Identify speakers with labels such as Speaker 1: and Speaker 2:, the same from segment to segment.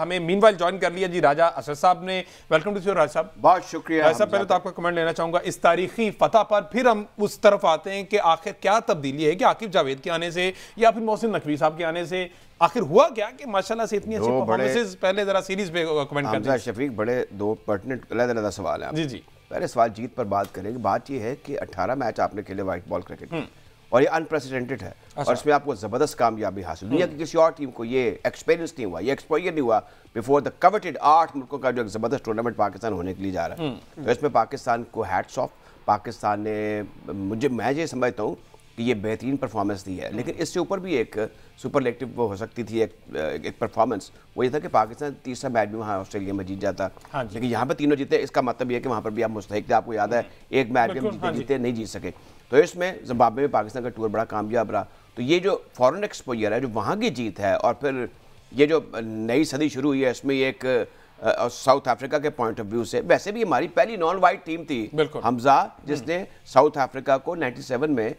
Speaker 1: हमें meanwhile join कर लिया जी राजा असद साहब ने। वेलकम टू श्योर राजा साहब।
Speaker 2: बहुत शुक्रिया।
Speaker 1: राजा साहब पहले तो आपका कमेंट लेना चाहूंगा इस तारीखी फतह पर, फिर हम उस तरफ आते हैं कि आखिर क्या तब्दीली है कि आकिब जावेद के आने से या फिर मोहसिन नकवी साहब के आने से आखिर हुआ क्या कि माशाल्लाह से इतनी अच्छी परफॉर्मेंसेस। पहले जरा सीरीज पे कमेंट कर दीजिए
Speaker 2: शफीक। बड़े दो पर्टिनेंट अलग-अलग सवाल हैं
Speaker 1: जी जी।
Speaker 2: पहले सवाल जीत पर बात करेंगे। बात ये है कि 18 मैच आपने खेले व्हाइट बॉल क्रिकेट और ये अनप्रेसिडेंटेड है। और इसमें आपको जबरदस्त कामयाबी हासिल, दुनिया की किसी और टीम को ये एक्सपीरियंस नहीं हुआ, ये एक्सपोजर नहीं हुआ बिफोर द कवेटेड 8 मुल्कों का जो एक जबरदस्त टूर्नामेंट पाकिस्तान होने के लिए जा रहा है। तो इसमें पाकिस्तान को हैट्स ऑफ। पाकिस्तान ने मैं ये समझता हूँ कि ये बेहतरीन परफॉर्मेंस दी है, लेकिन इससे ऊपर भी एक सुपरलेटिव वो हो सकती थी एक परफॉर्मेंस। वो ये था कि पाकिस्तान तीसरा मैच भी वहाँ ऑस्ट्रेलिया में जीत जाता। लेकिन यहाँ पर तीनों जीते, इसका मतलब ये है कि वहाँ पर भी आप मुस्तहिक थे। आपको याद है एक मैच भी हम जीते नहीं जीत सके। तो इसमें जिम्बाब्वे में पाकिस्तान का टूर बड़ा कामयाब रहा। तो ये जो फॉरेन एक्सपोजर है, जो वहाँ की जीत है, और फिर ये जो नई सदी शुरू हुई है, इसमें एक साउथ अफ्रीका के पॉइंट ऑफ व्यू से वैसे भी हमारी पहली नॉन वाइट टीम थी हमजा, जिसने साउथ अफ्रीका को 97 में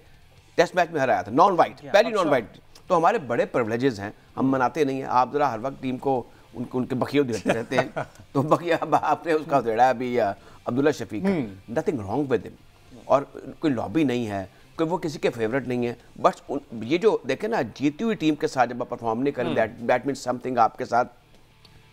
Speaker 2: टेस्ट मैच में हराया था। नॉन वाइट, पहली नॉन वाइट। तो हमारे बड़े प्रिविलेजेस हैं, हम मनाते नहीं हैं। आप जरा हर वक्त टीम को उनके बखिए उधेड़ते रहते हैं। तो बखिया आपने उसका उधेड़ा अभी Abdullah Shafiq, nothing wrong with him, और कोई लॉबी नहीं है, कोई वो किसी के फेवरेट नहीं है। बस ये जो देखें ना, जीती हुई टीम के साथ जब आप परफॉर्म नहीं करें, दैट मीन्स समथिंग आपके साथ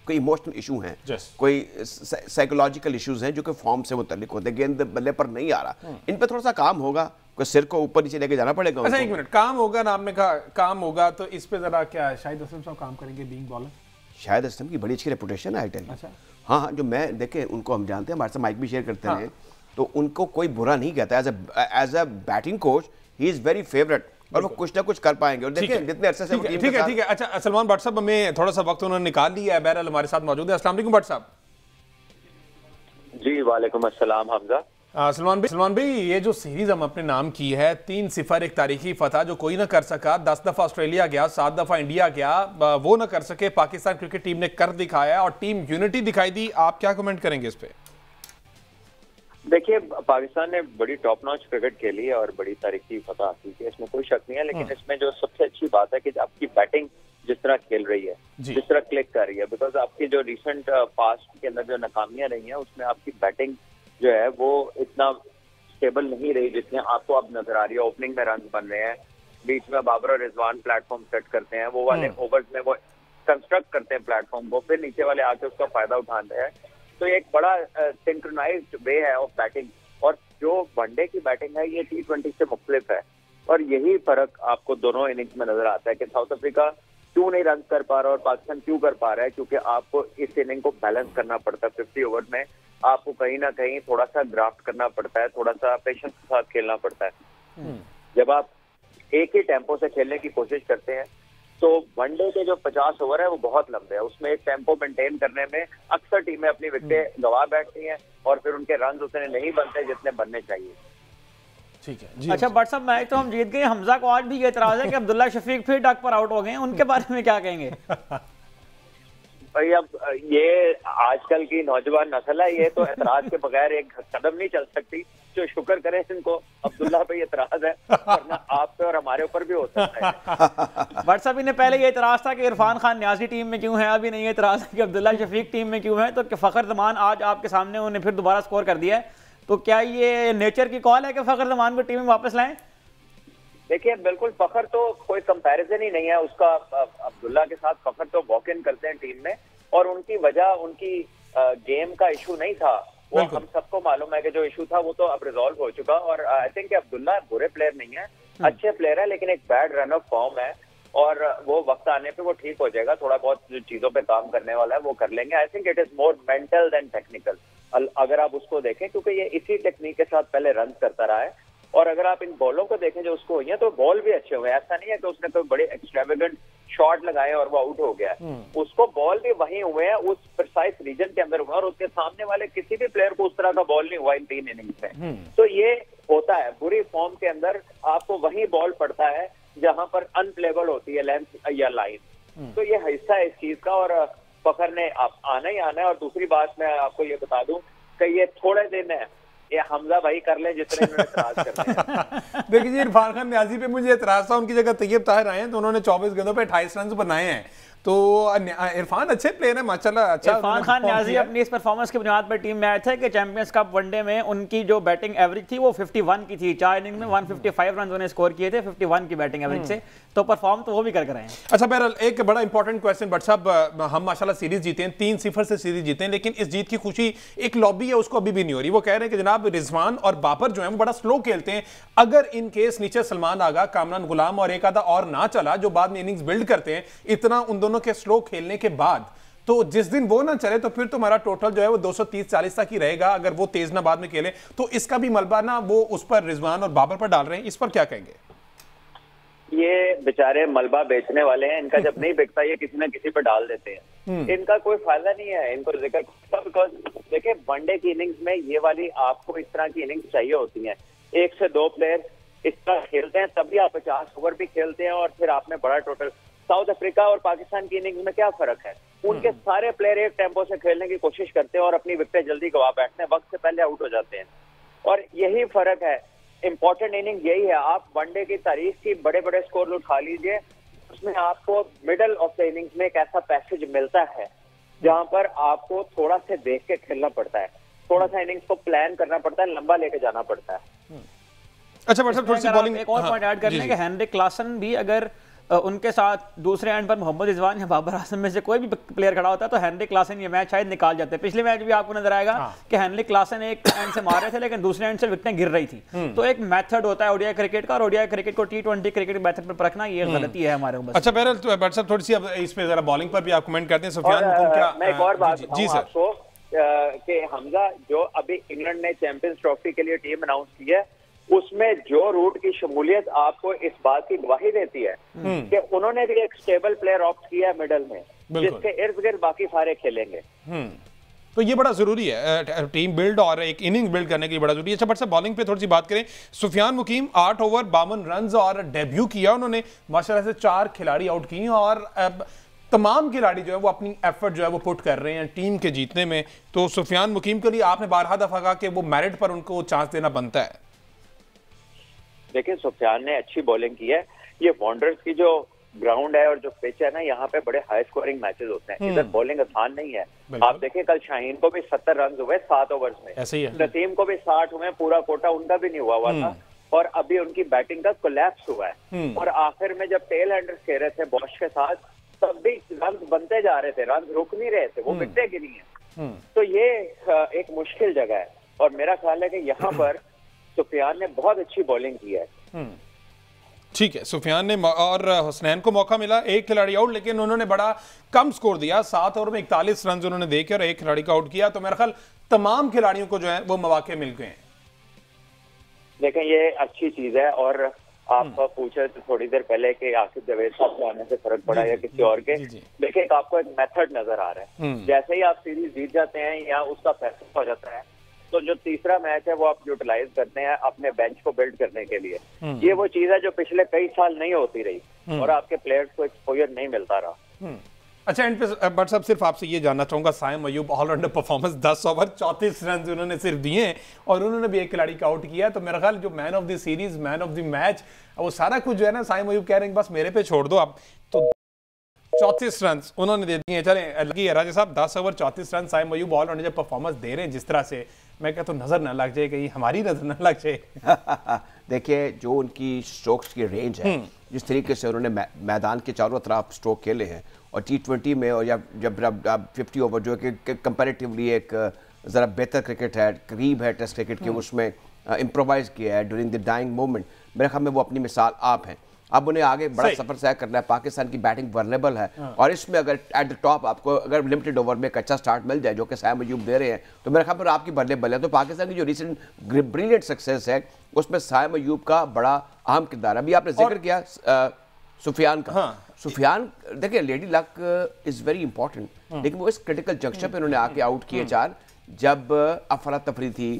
Speaker 2: कोई इमोशनल इशू हैं, कोई साइकोलॉजिकल इश्यूज हैं जो कि फॉर्म से मुतल्लिक होते हैं। गेंद बल्ले पर नहीं आ रहा, इन पर थोड़ा सा काम होगा, कोई सिर को ऊपर नीचे लेके जाना पड़ेगा।
Speaker 1: अच्छा एक मिनट, काम होगा ना, आपने कहा काम होगा, तो इस पे जरा क्या शाहिद असलम साहब काम करेंगे बीइंग बॉलर?
Speaker 2: शाहिद असलम की बड़ी अच्छी रेपुटेशन है।
Speaker 1: अच्छा।
Speaker 2: हाँ, जो मैं देखे उनको हम जानते हैं, हमारे साथ माइक भी शेयर करते हैं। तो उनको कोई बुरा नहीं कहता। As a batting coach he is very favourite, और वो कुछ ना कुछ कर पाएंगे। और देखिए जितने अरसे से
Speaker 1: ठीक है। अच्छा सलमान भट्ट साहब, हमें थोड़ा सा वक्त उन्होंने निकाल लिया है, बहरहाल हमारे साथ मौजूद है। अस्सलाम वालेकुम भट्ट साहब।
Speaker 3: जी वालेकुम अस्सलाम हमजा।
Speaker 1: सलमान भाई, ये जो सीरीज हम अपने नाम की है 3-0, एक तारीखी फतह जो कोई ना कर सका। 10 दफा ऑस्ट्रेलिया गया, 7 दफा इंडिया गया, वो ना कर सके। पाकिस्तान क्रिकेट टीम ने कर दिखाया और टीम यूनिटी दिखाई दी। आप क्या कमेंट करेंगे इस पे?
Speaker 3: देखिए, पाकिस्तान ने बड़ी टॉप नॉच क्रिकेट खेली है और बड़ी तारीखी फतह हासिल की है, इसमें कोई शक नहीं है। लेकिन इसमें जो सबसे अच्छी बात है कि आपकी बैटिंग जिस तरह खेल रही है, जिस तरह क्लिक कर रही है, बिकॉज आपकी जो रिसेंट पास्ट के अंदर जो नाकामियां रही हैं, उसमें आपकी बैटिंग जो है वो इतना स्टेबल नहीं रही जितने आपको अब नजर आ रही है। ओपनिंग में रन बन रहे हैं, बीच में बाबर और रिजवान प्लेटफॉर्म सेट करते हैं, वो वाले ओवर्स में वो कंस्ट्रक्ट करते हैं प्लेटफॉर्म को, फिर नीचे वाले आके उसका फायदा उठाते हैं। तो एक बड़ा सिंक्रोनाइज्ड वे है ऑफ बैटिंग। और जो वनडे की बैटिंग है ये T20 से मुख्तलिफ है, और यही फर्क आपको दोनों इनिंग्स में नजर आता है कि साउथ अफ्रीका क्यों नहीं रन कर पा रहा और पाकिस्तान क्यों कर पा रहा है। क्योंकि आपको इस इनिंग को बैलेंस करना पड़ता है। 50 ओवर में आपको कहीं ना कहीं थोड़ा सा ग्राफ्ट करना पड़ता है, थोड़ा सा पेशेंस के साथ खेलना पड़ता है। जब आप एक ही टेम्पो से खेलने की कोशिश करते हैं तो वनडे के जो 50 ओवर है वो बहुत लंबे हैं, उसमें एक टेम्पो मेंटेन करने में अक्सर टीमें अपनी विकेटें गंवा बैठती हैं और फिर उनके रन उतने नहीं बनते जितने बनने चाहिए।
Speaker 1: ठीक है जी।
Speaker 4: अच्छा भट्ट साहब, मैच तो हम जीत गए। हमजा को आज भी ये एतराज है कि अब्दुल्ला शफीक फिर डक पर आउट हो गए, उनके बारे में क्या कहेंगे?
Speaker 3: भाई अब ये आजकल की नौजवान नस्ल है, ये तो एतराज के बगैर एक कदम नहीं चल सकती। जो शुक्र करे इनको अब्दुल्ला पे एतराज है, वरना आप पे और हमारे ऊपर भी हो सकता है।
Speaker 4: भट्ट साहब, इन्हें पहले ये एतराज था कि इरफान खान न्याजी टीम में क्यों है, अभी नहीं एतराज है कि अब्दुल्ला शफीक टीम में क्यों है। तो फखर जमान आज आपके सामने उन्हें फिर दोबारा स्कोर कर दिया है, तो क्या ये नेचर की कॉल है कि फखर जमान को टीम में वापस लाएं?
Speaker 3: देखिए, बिल्कुल फखर तो कोई कंपैरिजन ही नहीं है उसका अब्दुल्ला के साथ। फखर तो वॉक इन करते हैं टीम में, और उनकी वजह उनकी गेम का इशू नहीं था। वो हम सबको मालूम है कि जो इशू था वो तो अब रिजॉल्व हो चुका। और आई थिंक अब्दुल्ला बुरे प्लेयर नहीं है, अच्छे प्लेयर है, लेकिन एक बैड रन ऑफ फॉर्म है, और वो वक्त आने पे वो ठीक हो जाएगा। थोड़ा बहुत जो चीजों पे काम करने वाला है वो कर लेंगे। I think it is more mental than technical, अगर आप उसको देखें, क्योंकि ये इसी टेक्निक के साथ पहले रन करता रहा है। और अगर आप इन बॉलों को देखें जो उसको हुई है, तो बॉल भी अच्छे हुए हैं। ऐसा नहीं है कि उसने कोई बड़े एक्सट्रावेगेंट शॉट लगाए और वो आउट हो गया। उसको बॉल भी वहीं हुए हैं, उस प्रिसाइज रीजन के अंदर हुआ, और उसके सामने वाले किसी भी प्लेयर को उस तरह का बॉल नहीं हुआ इन 3 इनिंग्स में। तो ये होता है, बुरी फॉर्म के अंदर आपको वहीं बॉल पड़ता है जहां पर अनप्लेबल होती है लेंथ या लाइन। तो ये हिस्सा है इस चीज का, और फखर ने आना ही आना है। और दूसरी बात मैं आपको ये बता दूं कि ये थोड़े दिन है, ये हमजा भाई कर ले जितने इतराज करते हैं।
Speaker 1: देखिए जी, इरफान खान न्याजी पे मुझे एतराज था, उनकी जगह तैयब ताहिर आए हैं तो उन्होंने 24 गेंदों पे 28 रन बनाए हैं। तो इरफान अच्छे प्लेयर है माशाल्लाह। अच्छा,
Speaker 4: इरफान खान न्याजी अपनी इस परफॉर्मेंस की बुनियाद पर टीम में आए थे कि चैंपियंस कप वनडे में उनकी जो बैटिंग एवरेज थी वो 51 की थी। 4 इनिंग में 155 रन उन्होंने स्कोर किए थे 51 की बैटिंग एवरेज से, तो परफॉर्म तो वो भी कर रहे हैं।
Speaker 1: अच्छा बहरहाल एक बड़ा इंपॉर्टेंट क्वेश्चन बट साहब, हम माशाल्लाह सीरीज जीते हैं 3-0 से सीरीज जीते हैं, लेकिन इस जीत की खुशी एक लॉबी है उसको अभी भी नहीं हो रही। वो कह रहे हैं कि जनाब रिजवान और बाबर जो है वो बड़ा स्लो खेलते हैं, अगर इन केस नीचे सलमान आगा, कामरान गुलाम और एक आधा और ना चला जो बाद में इनिंग्स बिल्ड करते हैं, इतना उन दोनों के स्लो खेलने के बाद, तो जिस दिन वो ना चले तो फिर तो हमारा टोटल जो है वो 230-40 तक ही रहेगा अगर वो तेज ना बाद में खेले। तो इसका भी मलबा ना वो उस पर रिजवान और बाबर पर डाल रहे हैं, इस पर क्या कहेंगे?
Speaker 3: ये बेचारे मलबा बेचने वाले हैं, इनका जब नहीं बिकता ये किसी ना किसी पर डाल देते हैं। इनका कोई फायदा नहीं है इनको जिक्र, बिकॉज देखिए वनडे की इनिंग्स में ये वाली आपको इस तरह की इनिंग्स चाहिए होती हैं। 1 से 2 प्लेयर इस तरह खेलते हैं तभी आप 50 ओवर भी खेलते हैं और फिर आपने बड़ा टोटल। साउथ अफ्रीका और पाकिस्तान की इनिंग्स में क्या फर्क है? उनके सारे प्लेयर एक टेम्पो से खेलने की कोशिश करते हैं और अपनी विकेटें जल्दी गवा बैठते हैं, वक्त से पहले आउट हो जाते हैं। और यही फर्क है, इंपॉर्टेंट इनिंग यही है। आप वनडे की तारीख की बड़े बड़े स्कोर उठा लीजिए, उसमें आपको मिडल ऑफ द इनिंग्स में एक ऐसा पैसेज मिलता है जहां पर आपको थोड़ा से देख के खेलना पड़ता है, थोड़ा सा इनिंग्स को प्लान करना पड़ता है, लंबा लेके जाना पड़ता है।
Speaker 1: अच्छा बट थोड़ी सी बॉलिंग
Speaker 4: एक और पॉइंट ऐड करने के हेनरिक क्लासन भी अगर उनके साथ दूसरे एंड पर मोहम्मद रिजवान या बाबर आजम में से कोई भी प्लेयर खड़ा होता है तो हेनरिक क्लासन ये मैच शायद निकाल जाते हैं। पिछले मैच भी आपको नजर आएगा कि हेनरिक क्लासन एक एंड से मार रहे थे लेकिन दूसरे एंड से विकेटें गिर रही थी। तो एक मेथड होता है ओडीआई क्रिकेट का, और ओडीआई क्रिकेट को T20 क्रिकेट मेथड पर परखना ये गलती है हमारे ऊपर।
Speaker 1: अच्छा बहरहाल बट साहब थोड़ी सी अब इस पे जरा बॉलिंग पर भी आप कमेंट करते हैं। सुफियान हुकुम क्या?
Speaker 3: मैं एक और बात जी सर आपको कि हमजा जो अभी इंग्लैंड ने चैंपियंस ट्रॉफी के लिए टीम अनाउंस की है उसमें जो रूट की शमूलियत आपको इस बात की गवाही देती है कि उन्होंने भी एक स्टेबल प्लेयर ऑप्ट किया है मिडल में, जिसके इर्द गिर्द बाकी सारे खेलेंगे।
Speaker 1: तो ये बड़ा जरूरी है टीम बिल्ड और एक इनिंग बिल्ड करने के लिए बड़ा जरूरी है। अच्छा बट साहब बॉलिंग पे थोड़ी सी बात करें। सुफियान मुकीम 8 ओवर 52 रन और डेब्यू किया उन्होंने, माशाल्लाह से 4 खिलाड़ी आउट किए और तमाम खिलाड़ी जो है वो अपनी एफर्ट जो है वो पुट कर रहे हैं टीम के जीतने में। तो सुफियान मुकीम के लिए आपने बारहा दफा कहा कि वो मेरिट पर उनको चांस देना बनता है।
Speaker 3: देखिए सुफियान ने अच्छी बॉलिंग की है। ये वॉन्डर्स की जो ग्राउंड है और जो पिच है ना, यहाँ पे बड़े हाई स्कोरिंग मैचेस होते हैं, इधर बॉलिंग आसान नहीं है। आप देखिए कल शाहीन को भी 70 रन हुए 7 ओवर्स में,
Speaker 1: ऐसे ही है।
Speaker 3: नसीम को भी 60 हुए, पूरा कोटा उनका भी नहीं हुआ था और अभी उनकी बैटिंग का कोलैप्स हुआ है। और आखिर में जब टेल एंडर्स खेल रहे थे बॉश के साथ तब भी रन बनते जा रहे थे, रन रुक नहीं रहे थे, वो विकेटें गिरी हैं। तो ये एक मुश्किल जगह है और मेरा ख्याल है कि यहाँ पर सुफियान ने बहुत अच्छी बॉलिंग की है।
Speaker 1: ठीक है, सुफियान ने और हुसनैन को मौका मिला, एक खिलाड़ी आउट, लेकिन उन्होंने बड़ा कम स्कोर दिया। 7 ओवर में 41 रन उन्होंने देके और एक खिलाड़ी को आउट किया। तो मेरा ख्याल तमाम खिलाड़ियों को जो है वो मौके मिल गए हैं।
Speaker 3: देखें ये अच्छी चीज है। और आप पूछे तो थोड़ी देर पहले कि आसिफ जावेद साहब को आने से फर्क पड़ा या किसी और के, देखिए आपको एक मेथड नजर आ रहा है। जैसे ही आप सीरीज जीत जाते हैं या उसका फैसला हो जाता है तो जो तीसरा मैच है वो आप यूटिलाइज करते हैं अपने बेंच को बिल्ड करने के लिए। ये वो चीज है जो पिछले कई साल नहीं होती रही और आपके प्लेयर्स को एक्सपोजर नहीं मिलता रहा।
Speaker 1: अच्छा एंड पे बट साहब सिर्फ आपसे ये जानना चाहूंगा, Saim Ayub all rounder performance 10 over 34 run उन्होंने सिर्फ दिए हैं और उन्होंने भी एक खिलाड़ी का आउट किया। तो मेरा ख्याल जो man of the series, man of the match, वो सारा कुछ जो है ना साइम अयूब कह रहे हैं बस मेरे पे छोड़ दो आप। तो 34 रन उन्होंने दे दिए। चले लगी है Raja sahab 10 over 34 run Saim Ayub all rounder जब परफॉर्मेंस दे रहे हैं जिस तरह से, मैं कहता हूँ नजर ना लग जाए, कहीं हमारी नजर ना लग जाए।
Speaker 2: देखिए जो उनकी स्ट्रोक्स की रेंज है, जिस तरीके से उन्होंने मैदान के चारों तरफ स्ट्रोक खेले हैं और T20 में और जब 50 ओवर जो कि कंपैरेटिवली एक ज़रा बेहतर क्रिकेट है, करीब है टेस्ट क्रिकेट के, उसमें इम्प्रोवाइज किया है ड्यूरिंग द डाइंग मोमेंट, मेरे ख्याल में वो अपनी मिसाल आप हैं। अब उन्हें आगे बड़ा सफर तय करना है। पाकिस्तान की बैटिंग वल्नरेबल है और इसमें अगर एट द टॉप आपको अगर लिमिटेड ओवर में एक अच्छा स्टार्ट मिल जाए जो कि साइम अयूब दे रहे हैं तो मेरे ख्याल पर आपकी वल्नरेबल है। तो पाकिस्तान की जो रिसेंट ब्रिलियंट सक्सेस है उसमें साइम अयूब का बड़ा अहम किरदार है। अभी आपने जिक्र किया सुफियान का। सुफियान देखिए lady luck is very important, लेकिन वो इस क्रिटिकल जंक्शन पे उन्होंने आके आउट किए 4 जब अफरा तफरी थी।